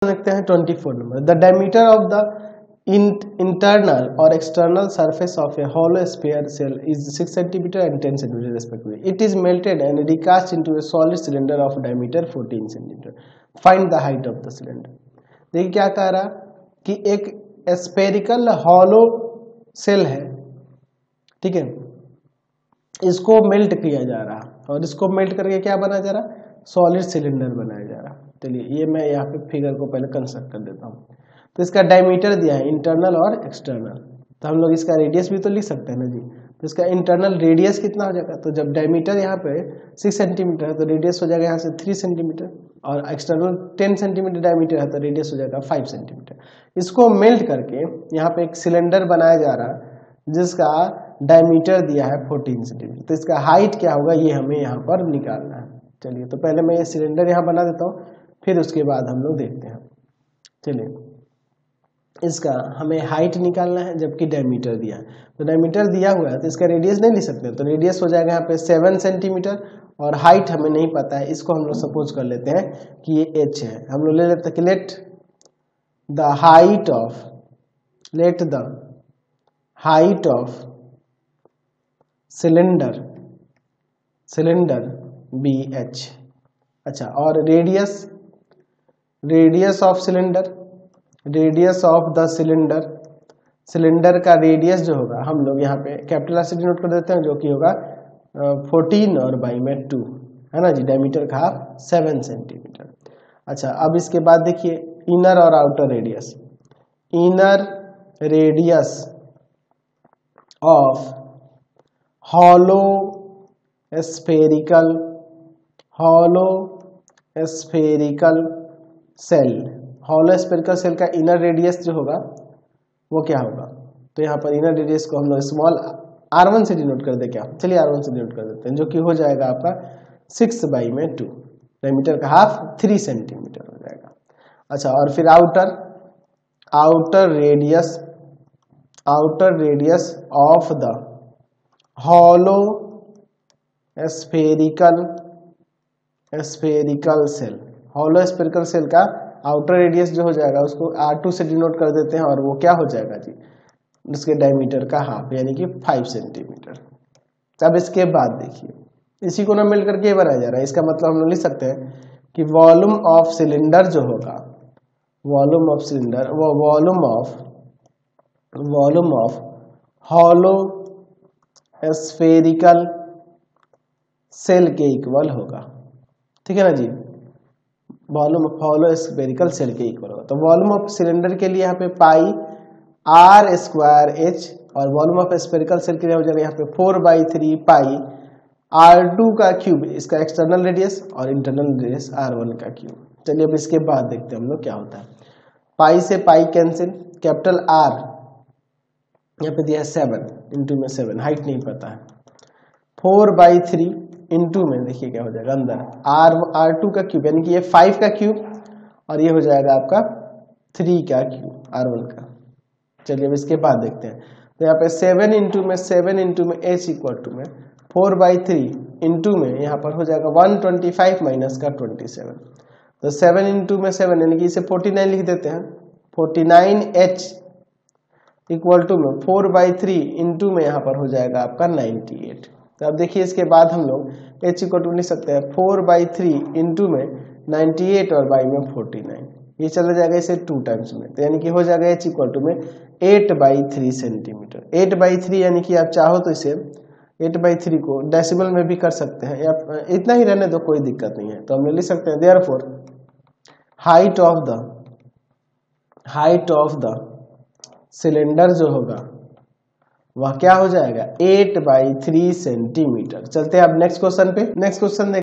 देखते हैं 24 number. The diameter of the internal or external surface of a hollow sphere cell is 6 cm and 10 cm respectively. It is melted and recast into a solid cylinder of diameter 14 cm. Find the height of the cylinder. देखिए क्या कह रहा कि एक spherical hollow cell है, ठीक है, इसको मेल्ट किया जा रहा और इसको मेल्ट करके क्या बनाया जा रहा, सॉलिड सिलेंडर बनाया जा रहा। चलिए ये मैं यहाँ पे फिगर को पहले कंस्ट्रक्ट कर देता हूँ। तो इसका डायमीटर दिया है इंटरनल और एक्सटर्नल, तो हम लोग इसका रेडियस भी तो लिख सकते हैं ना जी। तो इसका इंटरनल रेडियस कितना हो जाएगा, तो जब डायमीटर यहाँ पे 6 सेंटीमीटर है तो रेडियस हो जाएगा यहाँ से 3 सेंटीमीटर, और एक्सटर्नल 10 सेंटीमीटर डायमीटर है तो रेडियस हो जाएगा 5 सेंटीमीटर। इसको मेल्ट करके यहाँ पे एक सिलेंडर बनाया जा रहा है जिसका डायमीटर दिया है 14 सेंटीमीटर। तो इसका हाइट क्या होगा ये हमें यहाँ पर निकालना है। चलिए तो पहले मैं ये सिलेंडर यहाँ बना देता हूँ, फिर उसके बाद हम लोग देखते हैं। चलिए इसका हमें हाइट निकालना है जबकि डायमीटर दिया है, तो डायमीटर दिया हुआ है तो इसका रेडियस नहीं लिख सकते, तो रेडियस हो जाएगा यहाँ पे 7 सेंटीमीटर और हाइट हमें नहीं पता है, इसको हम लोग सपोज कर लेते हैं कि ये h है। हम लोग ले लेते हैं कि let the height of cylinder be h। अच्छा, और रेडियस ऑफ द सिलेंडर का रेडियस जो होगा हम लोग यहाँ पे कैपिटल से डिनोट कर देते हैं, जो कि होगा 14 और बाई में 2 है ना जी। डायमीटर का हाफ 7 सेंटीमीटर। अच्छा, अब इसके बाद देखिए इनर और outer radius. Inner radius of hollow spherical cell का इनर रेडियस जो होगा वो क्या होगा, तो यहाँ पर इनर रेडियस को हम लोग स्मॉल r1 से डिनोट कर दे क्या, चलिए r1 से डिनोट कर देते हैं, जो कि हो जाएगा आपका 6 बाई में 2, डायमीटर का हाफ 3 सेंटीमीटर हो जाएगा। अच्छा, और फिर outer radius of the hollow spherical cell का आउटर रेडियस जो हो जाएगा उसको r2 से डिनोट कर देते हैं, और वो क्या हो जाएगा जी, उसके डायमीटर का हाफ यानी कि 5 सेंटीमीटर। अब इसके बाद देखिए इसी को ना मेल्ट करके ये बनाया जा रहा है, इसका मतलब हम लोग लिख सकते हैं कि वॉल्यूम ऑफ सिलेंडर जो होगा, volume of hollow spherical shell के इक्वल होगा, ठीक है ना जी। Volume of hollow spherical shell के इक्वल होगा। तो वॉल्यूम ऑफ सिलेंडर के लिए यहाँ पे पाई r स्क्वायर h, और वॉल्यूम ऑफ स्फेरिकल सेल के लिए हो जाएगा यहाँ पे 4/3 पाई r2 का क्यूब, इसका एक्सटर्नल रेडियस, और इंटरनल रेडियस r1 का क्यूब। चलिए अब इसके बाद देखते हैं हम लोग क्या होता है। पाई से पाई कैंसिल, कैपिटल R यहाँ पे दिया है 7, इंटू में 7, हाइट नहीं पता है, 4/3 इंटू में देखिए क्या हो जाएगा अंदर r2 का क्यूब, यानी कि ये 5 का क्यूब और ये हो जाएगा आपका 3 का क्यूब r1 का। चलिए अब इसके बाद देखते हैं। तो यहाँ पे 7 इंटू में h इक्वल टू में 4/3 इंटू में यहाँ पर हो जाएगा 125 माइनस का 27, तो 7 इंटू में 7 यानी कि इसे 49 लिख देते हैं। 49h इक्वल टू में 4/3 इंटू में यहाँ पर हो जाएगा आपका 98। तो अब देखिए इसके बाद हम लोग h इक्वल टू लिख सकते हैं 4/3 इंटू में 98 और बाई में 49, ये चला जाएगा इसे 2 टाइम्स में, तो यानी कि हो जाएगा h इक्वल टू में 8/3 सेंटीमीटर। 8/3 यानी कि आप चाहो तो इसे 8/3 को डेसिमल में भी कर सकते हैं, या इतना ही रहने दो कोई दिक्कत नहीं है। तो हम लिख सकते हैं therefore height of the cylinder जो होगा वह क्या हो जाएगा 8/3 सेंटीमीटर। चलते हैं अब नेक्स्ट क्वेश्चन पे। Next question